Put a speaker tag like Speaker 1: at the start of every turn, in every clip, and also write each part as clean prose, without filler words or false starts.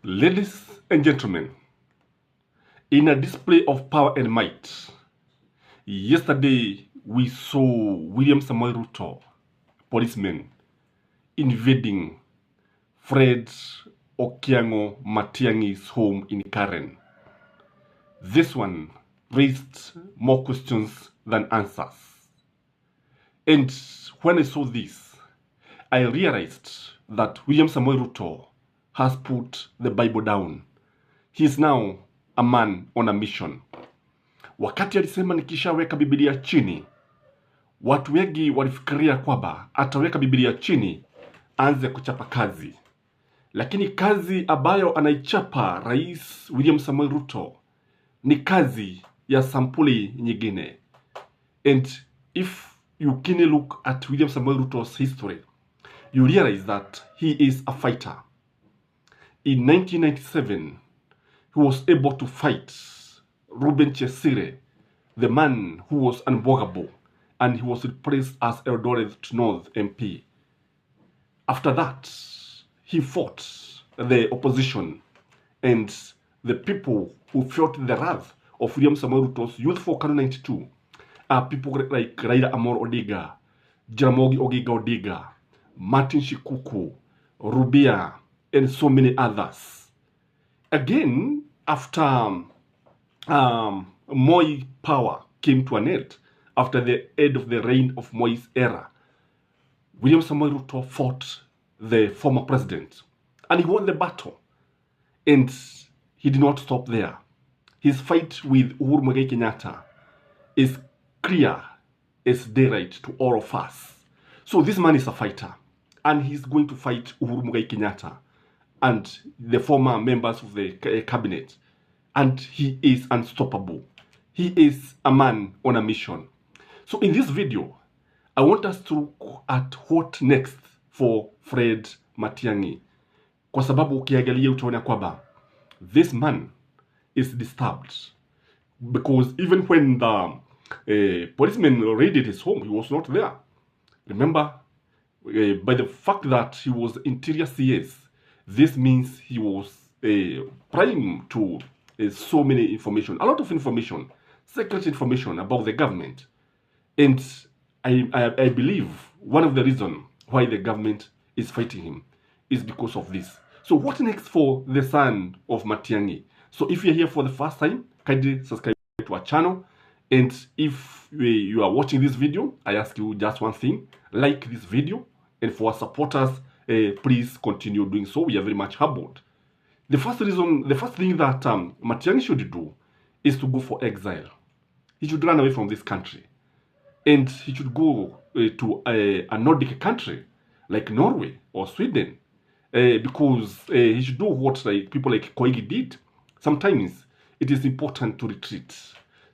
Speaker 1: Ladies and gentlemen, in a display of power and might, yesterday we saw William Samoei Ruto, policemen, invading Fred Okiango Matian'Gi's home in Karen. This one raised more questions than answers. And when I saw this, I realized that William Samoei Ruto has put the Bible down. He is now a man on a mission. Wakati alisema nikishaweka Biblia chini, watu wengi walifikiria kwamba ataweka Biblia chini anze kuchapa kazi. Lakini kazi ambayo anaichapa Rais William Samoei Ruto ni kazi ya sampuli nyingine. And if you keenly look at William Samoei Ruto's history, you realize that he is a fighter. In 1997, he was able to fight Ruben Chesire, the man who was unblockable, and he was replaced as Eldoret North MP. After that, he fought the opposition, and the people who felt the wrath of William Samoei Ruto's Youth for Kano 92 are people like Raila Amolo Odinga, Jaramogi Oginga Odinga, Matian'Gi, Rubia, and so many others. Again, after Moi power came to an end, after the end of the reign of Moi's era, William Samoei Ruto fought the former president, and he won the battle. And he did not stop there. His fight with Uhuru Muigai Kenyatta is clear as daylight to all of us. So this man is a fighter, and he's going to fight Uhuru Muigai Kenyatta and the former members of the cabinet. And he is unstoppable. He is a man on a mission. So in this video, I want us to look at what next for Fred Matian'Gi. Kwa sababu ukiangalia utaona kwamba this man is disturbed. Because even when the policeman raided his home, he was not there. Remember, by the fact that he was interior CS, this means he was prime to so many information, a lot of information, secret information about the government. And I believe one of the reasons why the government is fighting him is because of this. So what next for the son of Matian'Gi? So if you're here for the first time, kindly subscribe to our channel. And if you are watching this video, I ask you just one thing: like this video. And for our supporters, please continue doing so. We are very much humbled. The first thing that Matian'Gi should do is to go for exile. He should run away from this country. And he should go to a Nordic country like Norway or Sweden. Because he should do what people like Koigi did. Sometimes it is important to retreat.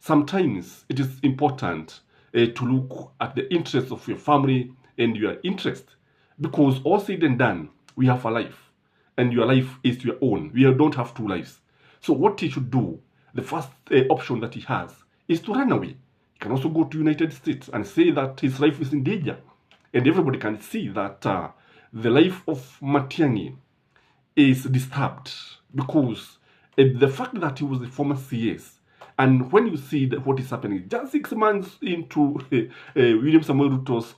Speaker 1: Sometimes it is important to look at the interests of your family and your interest. Because all said and done, we have a life. And your life is your own. We don't have two lives. So what he should do, the first option that he has, is to run away. He can also go to United States and say that his life is in danger. And everybody can see that the life of Matian'Gi is disturbed. Because the fact that he was the former CS, and when you see that what is happening, just 6 months into William Samoei Ruto's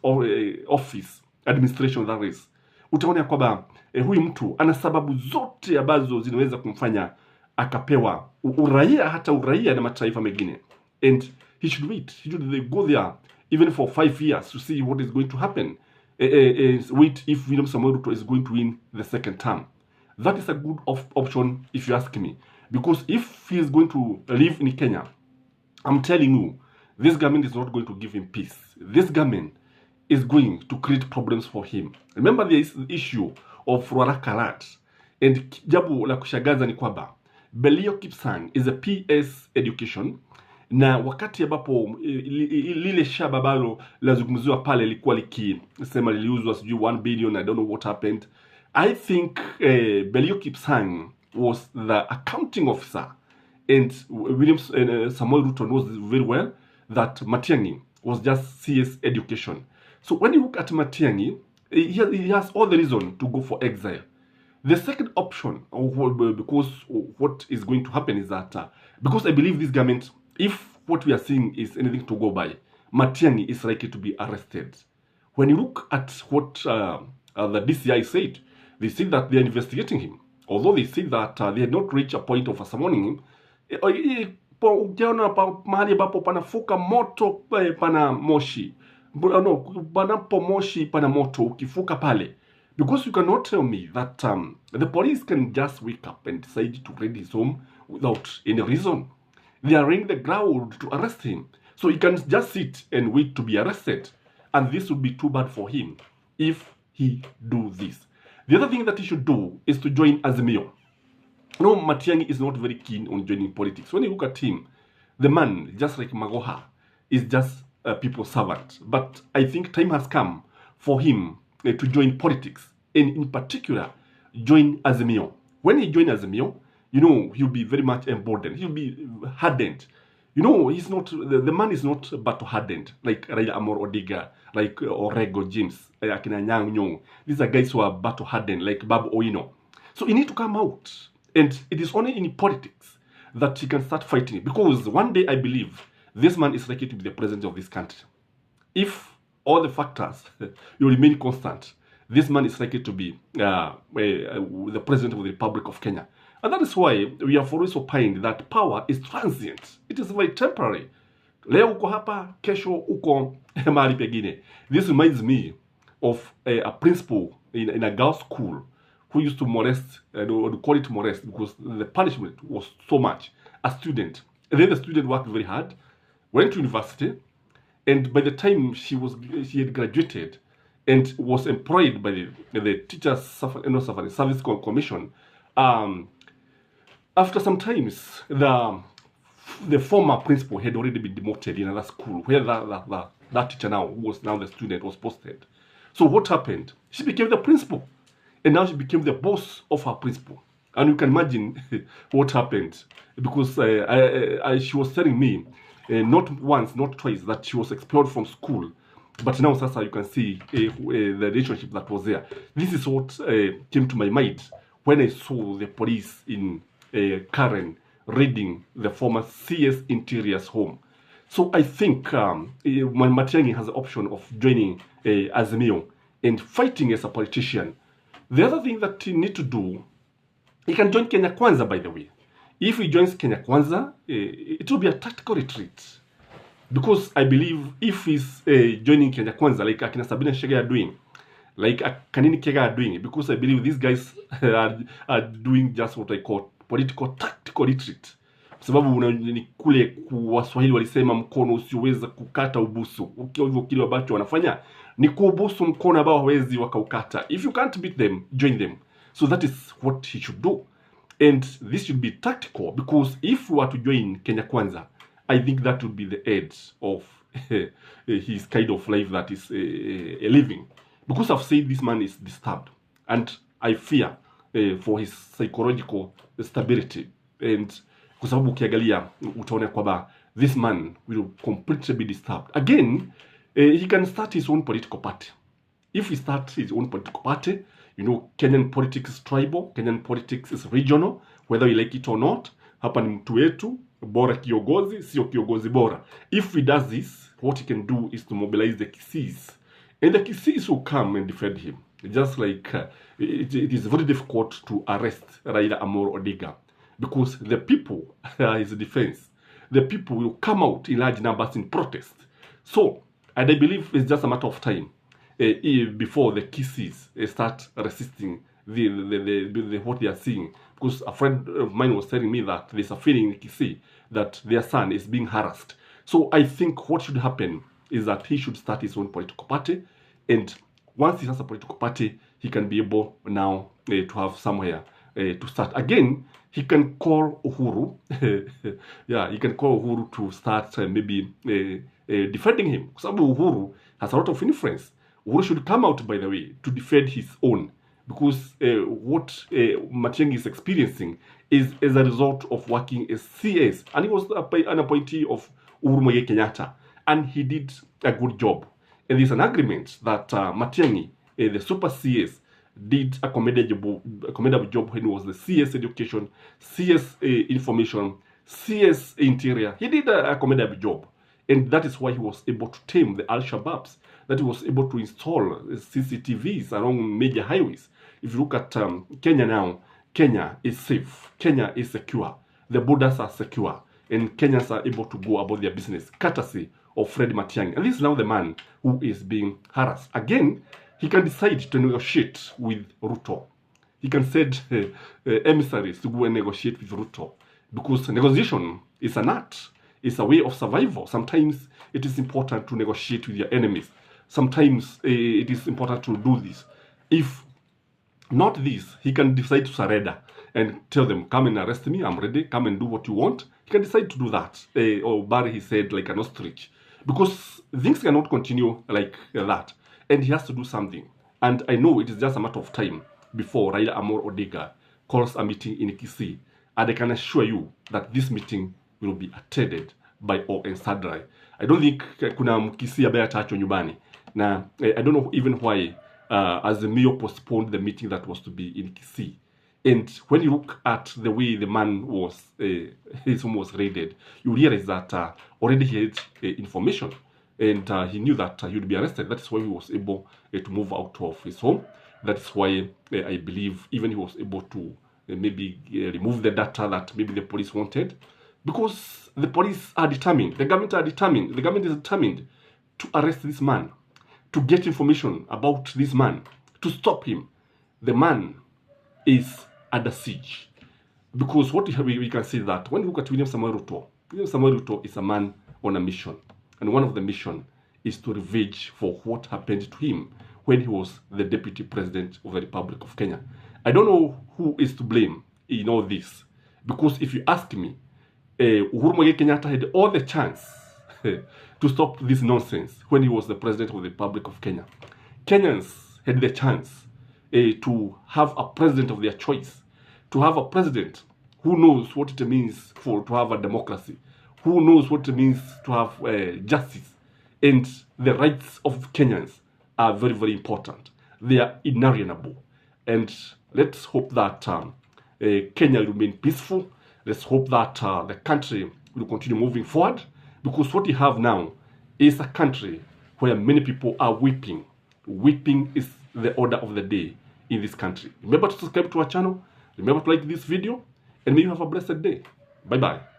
Speaker 1: office, administration that is, utaona kwamba huyu mtu ana sababu zote ambazo zinaweza kumfanya akapewa uraia, hata uraia na mataifa mengine. And he should wait. He should go there even for 5 years to see what is going to happen. Wait if William Samoei Ruto is going to win the second term. That is a good option if you ask me. Because if he is going to live in Kenya, I'm telling you, this government is not going to give him peace. This government is going to create problems for him. Remember, there is the issue of Ruaraka. And jambo la kushangaza ni kwamba Belio Kipsang is a PS education, na wakati ambapo lile shamba ambalo lazungumziwa pale lilikuwa likisema liliuzwa sijui 1 billion, I don't know what happened. I think Belio Kipsang was the accounting officer, and William Samoei Ruto knows very well that Matian'Gi was just CS education. So when you look at Matian'Gi, he has all the reason to go for exile. The second option, because what is going to happen is that, because I believe this government, if what we are seeing is anything to go by, Matian'Gi is likely to be arrested. When you look at what the DCI said, they said that they are investigating him. Although they said that they had not reached a point of summoning him, ukiona mahali ambapo panafuka moto pana moshi, no, panapo moshi pana moto, ukifuka pale. Because you cannot tell me that the police can just wake up and decide to raid his home without any reason. They are laying the ground to arrest him. So he can just sit and wait to be arrested. And this would be too bad for him if he do this. The other thing that he should do is to join Azimio. No, Matian'Gi is not very keen on joining politics. When you look at him, the man, just like Magoha, is just a people's servant. But I think time has come for him to join politics, and in particular, join Azimio. When he joins Azimio, you know, he'll be very much emboldened. He'll be hardened. You know, he's not, the man is not battle hardened, like Raila Amor Odinga, like Orego James, Akina Nyang' Nyong'o. These are guys who are battle hardened, like Babu Owino. So he need to come out. And it is only in politics that he can start fighting. Because one day, I believe, this man is likely to be the president of this country. If all the factors will remain constant, this man is likely to be the president of the Republic of Kenya. And that is why we have always opined that power is transient. It is very temporary. Leo uko hapa, kesho uko mahali pengine. This reminds me of a principal in a girls' school who used to molest, or call it molest, because the punishment was so much. A student. And then the student worked very hard, went to university, and by the time she had graduated and was employed by the Teachers Service Commission, after some times, the former principal had already been demoted in another school where that teacher now, who was now the student, was posted. So what happened? She became the principal. And now she became the boss of her principal. And you can imagine what happened. Because she was telling me, not once, not twice, that she was expelled from school. But now, Sasa, you can see the relationship that was there. This is what came to my mind when I saw the police in Karen raiding the former CS Interior's home. So I think Matian'Gi has the option of joining Azimio and fighting as a politician. The other thing that he needs to do, he can join Kenya Kwanza, by the way. If he joins Kenya Kwanza, it will be a tactical retreat. Because I believe if he's joining Kenya Kwanza, like Akina Sabina Chege are doing, like Kanini Kega are doing, because I believe these guys are doing just what I call political tactical retreat. Sababu ni kule Waswahili walisema mkono usioweza kukata ubusu. Ukiwa hivyo kile ambacho wanafanya ni kubusu mkono ambao hawezi wakaukata. If you can't beat them, join them. So that is what he should do. And this should be tactical, because if we were to join Kenya Kwanza, I think that would be the edge of his kind of life that is living. Because I've said this man is disturbed, and I fear for his psychological stability. And kwa sababu ukiangalia utaona kwamba this man will completely be disturbed. Again, he can start his own political party. If he starts his own political party, you know, Kenyan politics is tribal, Kenyan politics is regional, whether you like it or not. Hapa ni mtu wetu, bora kiongozi, sio kiongozi bora. If he does this, what he can do is to mobilize the Kisis. And the Kisis will come and defend him. Just like it is very difficult to arrest Raila Amor Odinga, because the people are his defense. The people will come out in large numbers in protest. So, and I believe it's just a matter of time before the Kisis start resisting the what they are seeing. Because a friend of mine was telling me that there's a feeling in Kisii that their son is being harassed. So I think what should happen is that he should start his own political party, and once he has a political party, he can be able now to have somewhere to start. Again, he can call Uhuru. Yeah, he can call Uhuru to start maybe defending him. Because Uhuru has a lot of influence. Uhuru should come out, by the way, to defend his own. Because what Matian'Gi is experiencing is as a result of working as CS. And he was an appointee of Uhuru Muigai Kenyatta. And he did a good job. And there's an agreement that Matian'Gi, the super CS, did a commendable job when he was the CS Education, CS Information, CS Interior. He did a commendable job. And that is why he was able to tame the Al-Shabaabs, that he was able to install CCTVs along major highways. If you look at Kenya now, Kenya is safe. Kenya is secure. The borders are secure. And Kenyans are able to go about their business, courtesy of Fred Matian'Gi. And this is now the man who is being harassed. Again, he can decide to negotiate with Ruto. He can send emissaries to go and negotiate with Ruto. Because negotiation is an art. It's a way of survival. Sometimes it is important to negotiate with your enemies. Sometimes it is important to do this. If not this, he can decide to surrender and tell them, come and arrest me, I'm ready, come and do what you want. He can decide to do that, or bury his head like an ostrich. Because things cannot continue like that. And he has to do something. And I know it is just a matter of time before Raila Amolo Odinga calls a meeting in Kisii. And I can assure you that this meeting will be attended by all and sundry. I don't think kuna Mkisii ambaye ataachwa nyumbani. Na I don't know even why Azimio postponed the meeting that was to be in Kisii. And when you look at the way the man was, his home was raided, you realize that already he had information. And he knew that he would be arrested. That is why he was able to move out of his home. That is why I believe even he was able to maybe remove the data that maybe the police wanted. Because the police are determined, the government is determined to arrest this man, to get information about this man, to stop him. The man is under siege. Because what we can see that when you look at William Samoei Ruto is a man on a mission. And one of the mission is to revenge for what happened to him when he was the deputy president of the Republic of Kenya. I don't know who is to blame in all this. Because if you ask me, Uhuru Muigai Kenyatta had all the chance to stop this nonsense when he was the president of the Republic of Kenya. Kenyans had the chance to have a president of their choice, to have a president who knows what it means to have a democracy, who knows what it means to have justice. And the rights of Kenyans are very, very important. They are inalienable. And let's hope that Kenya will remain peaceful. Let's hope that the country will continue moving forward, because what we have now is a country where many people are weeping. Weeping is the order of the day in this country. Remember to subscribe to our channel. Remember to like this video. And may you have a blessed day. Bye-bye.